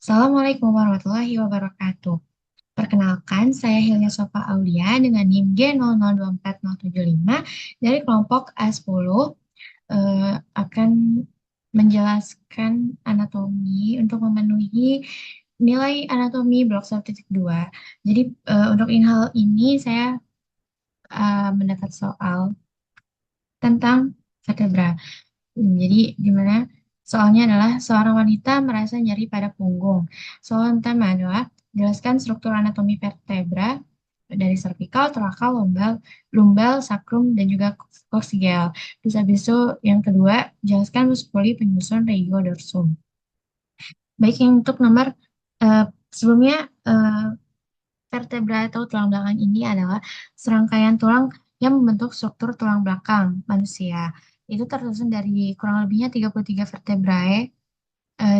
Assalamualaikum warahmatullahi wabarakatuh. Perkenalkan, saya Hilya Sofa Aulia dengan NIM G002475 dari kelompok A10 akan menjelaskan anatomi untuk memenuhi nilai anatomi blok 1.2. Jadi untuk hal ini saya mendapat soal tentang vertebra. Jadi gimana? Soalnya adalah seorang wanita merasa nyeri pada punggung. Soal yang pertama adalah jelaskan struktur anatomi vertebra dari cervical, thoracal, lumbal, sacrum, dan juga coccygeal. Terus habis itu yang kedua, jelaskan musculi penyusun regiodorsum. Baik yang untuk nomor sebelumnya vertebra atau tulang belakang ini adalah serangkaian tulang yang membentuk struktur tulang belakang manusia. Itu tersusun dari kurang lebihnya 33 vertebrae,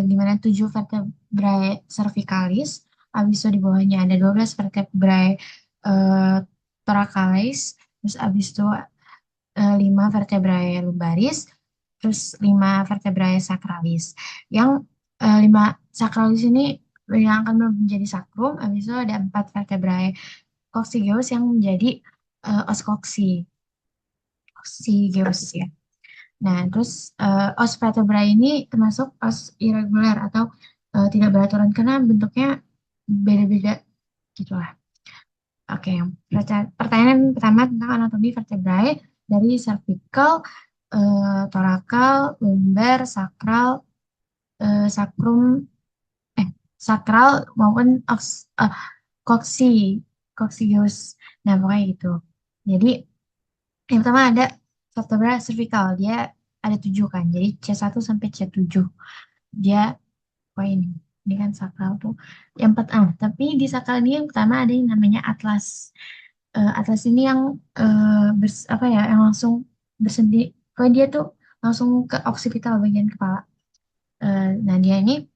di mana 7 vertebrae cervicalis, habis itu di bawahnya ada 12 vertebrae eh, thoracalis, terus habis itu 5 vertebrae lumbaris, terus 5 vertebrae sacralis. Yang 5 sacralis ini yang akan menjadi sacrum, habis itu ada 4 vertebrae coccygeus yang menjadi os coccygeus ya. Nah, terus os vertebra ini termasuk os irregular atau tidak beraturan karena bentuknya beda-beda gitu lah. Oke, pertanyaan pertama tentang anatomi vertebrae dari cervical, thoracal, lumbar, sacrum, eh, sakral maupun coccy, coccygeus. Nah, pokoknya gitu. Jadi yang pertama ada vertebra cervical, dia ada 7 kan, jadi C1 sampai C7. Dia, oh ini kan sakral tuh. Yang tapi di sakral ini yang pertama ada yang namanya atlas. Atlas ini yang apa ya, yang langsung bersendi, kalau dia tuh langsung ke oksipital bagian kepala. Nah dia ini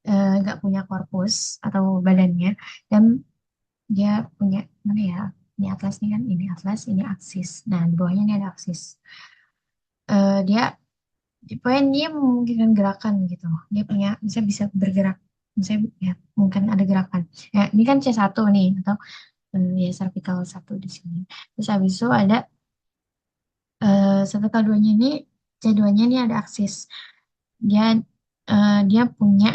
nggak punya korpus atau badannya, dan dia punya mana ya? Ini atlas nih kan, ini atlas, ini aksis. Nah di bawahnya ini ada aksis. Dia pokoknya dia memungkinkan gerakan gitu. Dia punya bisa bisa bergerak. Misalnya ya mungkin ada gerakan. Ya, ini kan C1 nih atau ya cervical 1 di sini. Terus habis itu ada cervical 2-nya ini, C2-nya ini ada aksis. Dia dia punya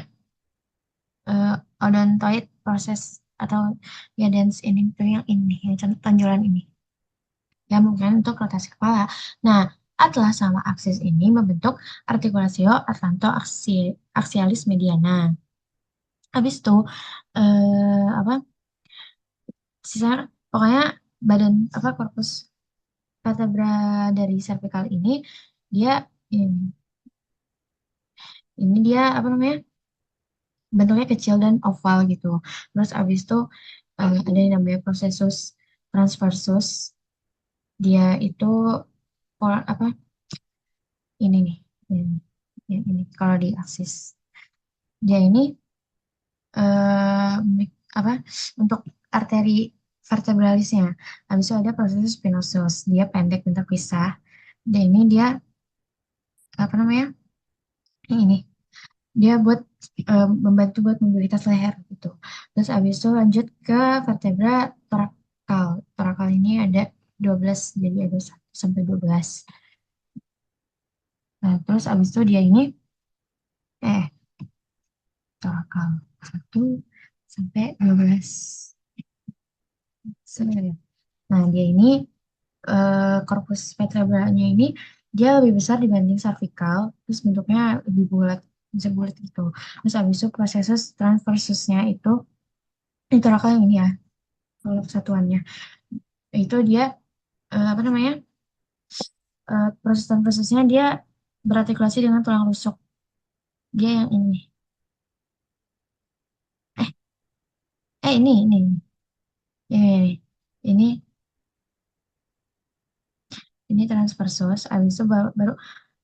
odontoid proses atau ya dance ini tuh yang tonjolan ini. Ya mungkin untuk rotasi kepala. Nah, atlas sama aksis ini membentuk articulatio axialis mediana. Habis itu apa? Sisa pokoknya badan apa korpus vertebra dari cervical ini dia ini dia apa namanya? Bentuknya kecil dan oval gitu. Terus abis itu ada yang namanya processus transversus. Dia itu apa? Ini nih. Ini kalau di aksis. Dia ini apa untuk arteri vertebralisnya. Habis itu ada proses spinosus, dia pendek dan terpisah. Dan ini dia apa namanya? Ini dia buat membantu buat mobilitas leher gitu. Terus habis itu lanjut ke vertebra torakal. Torakal ini ada 12, jadi ada 1 sampai 12. Nah, terus habis itu dia ini eh torakal 1 sampai 12. Sebenarnya. Nah, dia ini korpus vertebranya ini dia lebih besar dibanding cervical, terus bentuknya lebih bulat, bisa bulat gitu. Terus habis itu proses transversusnya itu raka yang ini ya, kalau kesatuannya. Itu dia apa namanya? Proses transversusnya dia berartikulasi dengan tulang rusuk. Dia yang ini. Eh, ini. Ini. Ini ini transversus, habis itu baru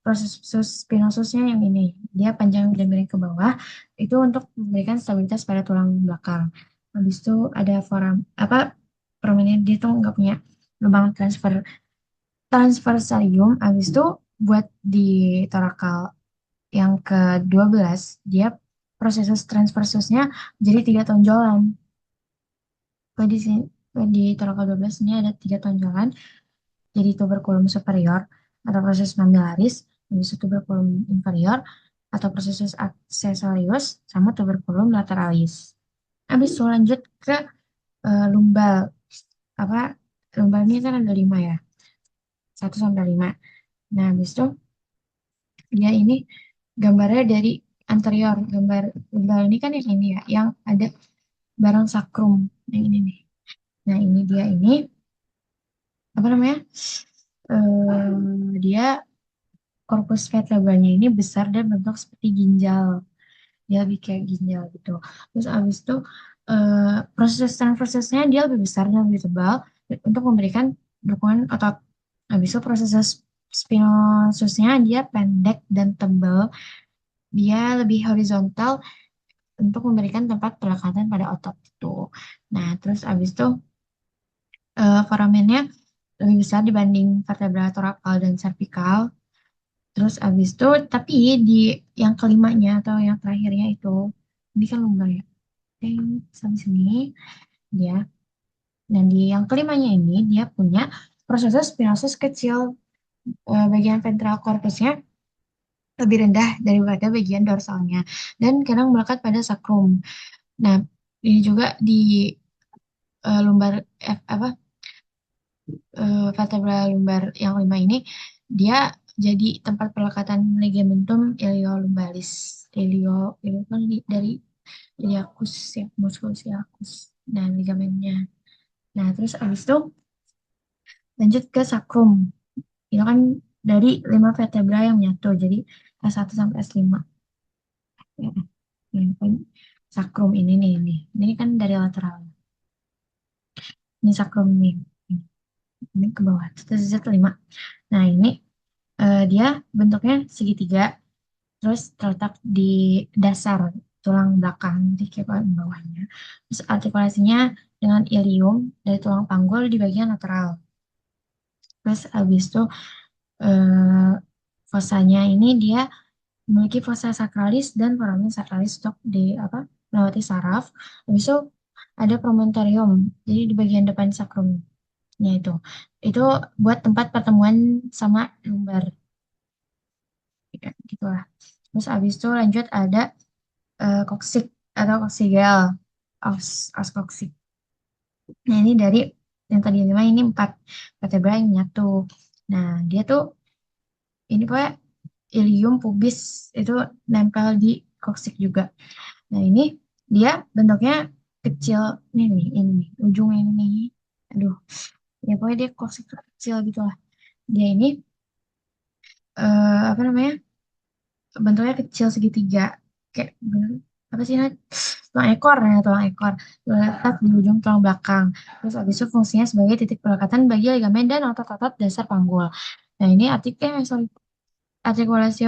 proses spinosusnya yang ini. Dia panjang dan miring ke bawah, itu untuk memberikan stabilitas pada tulang belakang. Habis itu ada foram, apa, prominent, dia tuh nggak punya lubang transversarium. Habis itu buat di torakal yang ke-12, dia proses transversusnya jadi tiga tonjolan. Kalau di sini di telapak 12 ini ada tiga tonjolan, jadi tuberculum superior atau proses mammillaris, habis itu tuberculum inferior atau proses accessorius sama tuberculum lateralis. Habis itu lanjut ke lumbal. Apa lumbal ini kan ada 5 ya, 1 sampai 5. Nah, habis itu dia ini gambarnya dari anterior. Gambar lumbal ini kan yang ini ya, yang ada barang sakrum. Yang ini nih. Nah, ini dia ini apa namanya? Dia korpus vertebranya ini besar dan bentuk seperti ginjal. Dia lebih kayak ginjal gitu. Terus abis itu proses transversesnya dia lebih besar dan lebih tebal untuk memberikan dukungan otot. Habis itu proses spinosusnya dia pendek dan tebal. Dia lebih horizontal untuk memberikan tempat pelekatan pada otot itu. Nah, terus abis itu foramennya lebih besar dibanding vertebra torakal dan cervical. Terus abis itu, tapi di yang kelimanya atau yang terakhirnya itu, ini kan lumbar ya. Sampai sini dia. Dan di yang kelimanya ini dia punya proses spinosus kecil. Bagian ventral corpusnya lebih rendah daripada bagian dorsalnya dan kadang melekat pada sakrum. Nah, ini juga di lumbar apa vertebra lumbar yang 5 ini dia jadi tempat pelekatan ligamentum iliolumbalis. Ilio kan dari iliacus ya, musculus iliacus. Nah, ligamennya. Nah, terus abis itu lanjut ke sakrum. Itu kan dari 5 vertebra yang menyatu, jadi S1 sampai S5. Ya, ini kan sakrum ini nih, ini kan dari lateral. Ini sakrum nih, ini ke bawah. Terus 5. Nah, ini dia bentuknya segitiga, terus terletak di dasar tulang belakang, di kepala bawahnya. Terus artikulasinya dengan ilium dari tulang panggul di bagian lateral. Terus habis itu eh, fosanya ini dia memiliki fosa sakralis dan foramen sakralis untuk di apa melewati saraf. Habis itu ada promontorium, jadi di bagian depan sakrumnya itu buat tempat pertemuan sama lumbar, ya, gitulah. Terus habis itu lanjut ada koksik atau koksigel, os koksik. Nah, ini dari yang tadi 5 ini 4 vertebra yang nyatu. Nah, dia tuh ini pak ilium pubis itu nempel di koksik juga. Nah, ini dia bentuknya kecil nih nih ini nih, ujung ini nih. Aduh, ya pokoknya dia koksik kecil gitu lah. Dia ini apa namanya? Bentuknya kecil segitiga. Kayak apa sih Nat? Tulang ekor ya, tulang ekor. Letak di ujung tulang belakang. Terus habis itu fungsinya sebagai titik pelekatan bagi ligamen dan otot-otot dasar panggul. Nah, ini sorry, artikulasi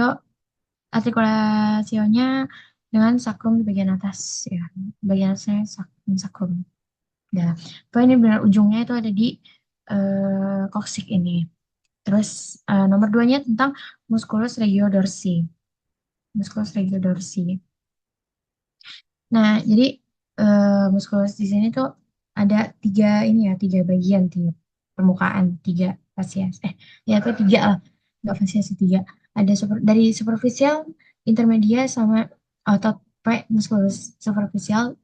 artikulasionya dengan sakrum di bagian atas ya. Bagian atasnya sakrum. Nah, pokoknya ini benar ujungnya itu ada di koksik ini. Terus nomor 2-nya tentang musculus regiodorsi. Musculus regiodorsi. Nah, jadi musculus di sini tuh ada tiga ini ya, tiga bagian, tiga permukaan, tiga fasies. Ya itu tiga lah, nggak fasies sih, tiga. Ada dari superficial, intermedia, sama otot musculus superficial,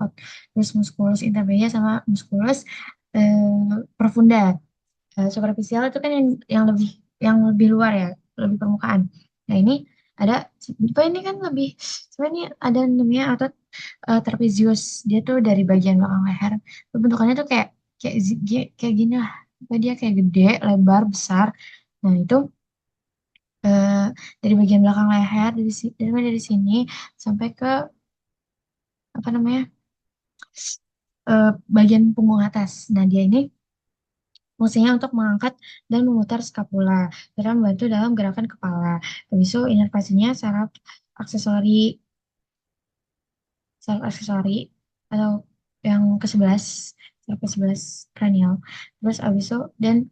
terus musculus intermedia sama musculus profunda. Superficial itu kan yang lebih luar ya, lebih permukaan. Nah, ini ada apa ini kan lebih sebenarnya ini ada namanya otot trapezius. Dia tuh dari bagian belakang leher. Bentukannya tuh kayak gini lah. Apa dia kayak gede, lebar, besar. Nah, itu eh, dari bagian belakang leher dari sini sampai ke apa namanya? Bagian punggung atas. Nah, dia ini fungsinya untuk mengangkat dan memutar skapula, serta membantu dalam gerakan kepala. Habis itu inervasinya aksesori, saraf aksesori atau yang ke-11, saraf ke-11 kranial. Terus habis itu dan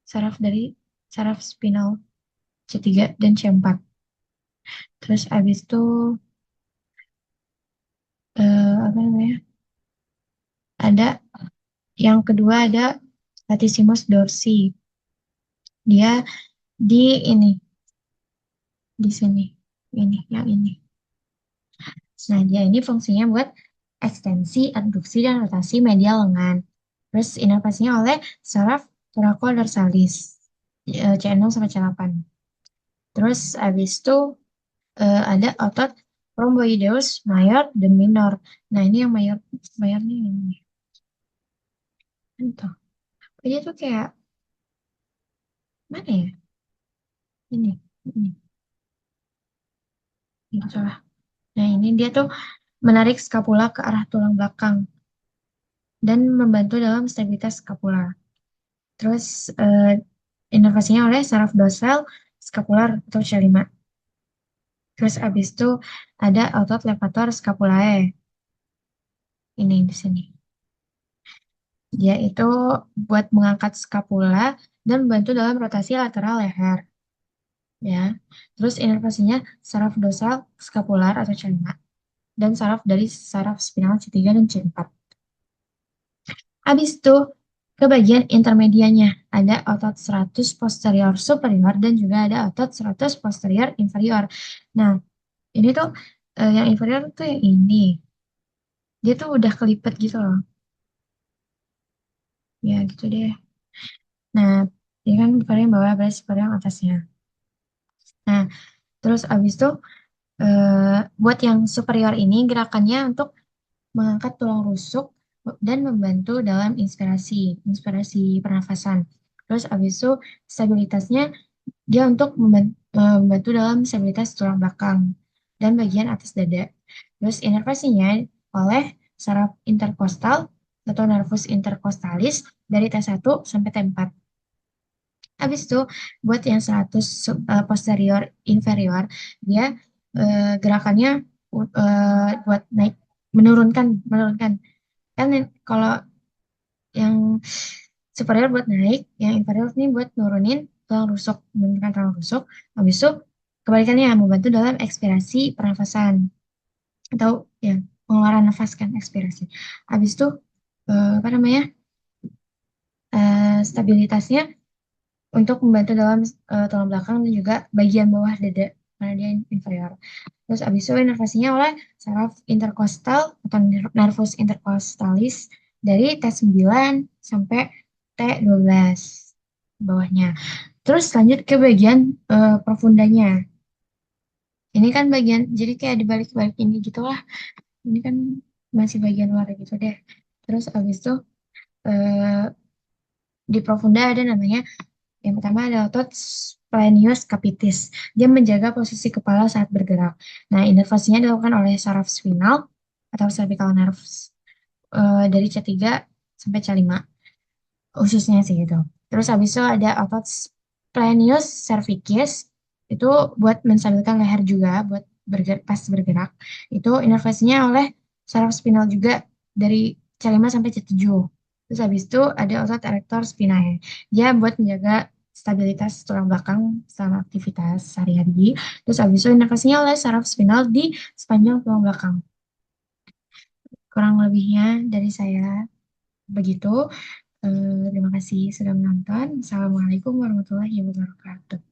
saraf spinal C3 dan C4. Terus habis itu apa namanya? Ada yang kedua ada latissimus dorsi. Dia di ini, di sini. Ini, yang ini. Nah, dia ini fungsinya buat ekstensi, abduksi, dan rotasi medial lengan. Terus inervasinya oleh saraf thoracodorsal C6 sampai C8. Terus habis itu ada otot rhomboideus mayor dan minor. Nah, ini yang mayor, mayornya ini. Entah. Dia tuh kayak mana ya? Ini, gitu lah. Nah, ini dia tuh menarik skapula ke arah tulang belakang dan membantu dalam stabilitas skapula. Terus inervasinya oleh saraf dorsal, scapular atau C5. Terus abis itu ada otot levator scapulae. Ini di sini. Dia itu buat mengangkat skapula dan membantu dalam rotasi lateral leher. Ya. Terus inervasinya saraf dorsal, scapular atau C5 dan saraf dari saraf spinal C3 dan C4. Habis itu ke bagian intermedianya ada otot 100 posterior superior dan juga ada otot 100 posterior inferior. Nah, ini tuh yang inferior tuh yang ini. Dia tuh udah kelipet gitu loh. Ya gitu deh. Nah, ini kan paling bawah berarti paling yang atasnya. Nah, terus abis itu buat yang superior ini gerakannya untuk mengangkat tulang rusuk dan membantu dalam inspirasi pernafasan. Terus abis itu stabilitasnya dia untuk membantu dalam stabilitas tulang belakang dan bagian atas dada. Terus inervasinya oleh saraf interkostal atau nervus intercostalis dari T1 sampai T4. Habis itu buat yang 100 posterior inferior dia gerakannya buat naik menurunkan menurunkan kan kalau yang superior buat naik, yang inferior ini buat nurunin tulang rusuk, menurunkan tulang rusuk. Habis itu kebalikannya membantu dalam ekspirasi pernafasan atau ya pengeluaran nafas kan ekspirasi. Habis itu apa namanya stabilitasnya untuk membantu dalam tulang belakang dan juga bagian bawah dada karena dia inferior. Terus habis itu inervasinya oleh saraf interkostal atau nervus intercostalis dari T9 sampai T12 bawahnya. Terus lanjut ke bagian profundanya. Ini kan bagian, jadi kayak dibalik-balik ini gitu lah. Ini kan masih bagian luar gitu deh. Terus abis itu eh, di profunda ada namanya, yang pertama ada otot splenius capitis. Dia menjaga posisi kepala saat bergerak. Nah, inervasinya dilakukan oleh saraf spinal atau cervical nerves dari C3 sampai C5. Khususnya sih gitu. Terus habis itu ada otot splenius cervicis itu buat menstabilkan leher juga buat bergerak pas bergerak. Itu inervasinya oleh saraf spinal juga dari C5 sampai C7. Terus habis itu ada otot erector spinae. Dia buat menjaga stabilitas tulang belakang selama aktivitas sehari-hari. Terus habis itu inervasinya oleh saraf spinal di sepanjang tulang belakang. Kurang lebihnya dari saya begitu. Terima kasih sudah menonton. Assalamualaikum warahmatullahi wabarakatuh.